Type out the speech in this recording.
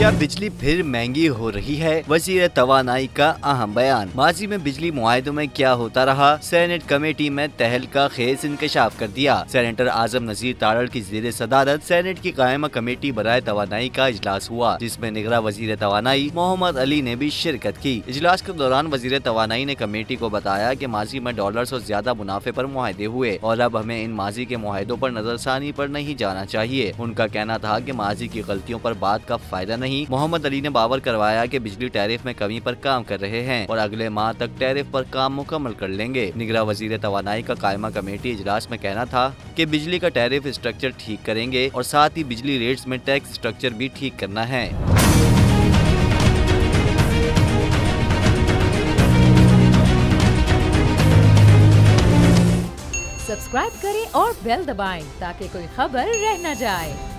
क्या बिजली फिर महंगी हो रही है? वजीर तवानाई का अहम बयान। माजी में बिजली मुआहदों में क्या होता रहा, सेनेट कमेटी में तहलका खेज इंकशाफ कर दिया। सेनेटर आजम नजीर तारड़ की ज़ेर सदारत सेनेट की कायमा कमेटी बराए तवानाई का इजलास हुआ, जिसमें निगरां वजीर तवानाई मोहम्मद अली ने भी शिरकत की। इजलास के दौरान वजीर तवानाई ने कमेटी को बताया कि माजी में डॉलर और ज्यादा मुनाफे पर मुआहदे हुए और अब हमें इन माजी के मुआहदों पर नजरसानी पर नहीं जाना चाहिए। उनका कहना था कि माजी की गलतियों पर बात का फायदा नहीं। मोहम्मद अली ने बावर करवाया कि बिजली टैरिफ में कमी पर काम कर रहे हैं और अगले माह तक टैरिफ पर काम मुकम्मल कर लेंगे। निगरां वजीर तवानाई का कायमा कमेटी इजलास में कहना था कि बिजली का टैरिफ स्ट्रक्चर ठीक करेंगे और साथ ही बिजली रेट्स में टैक्स स्ट्रक्चर भी ठीक करना है। सब्सक्राइब करें और बेल दबाएं ताकि कोई खबर रह न जाए।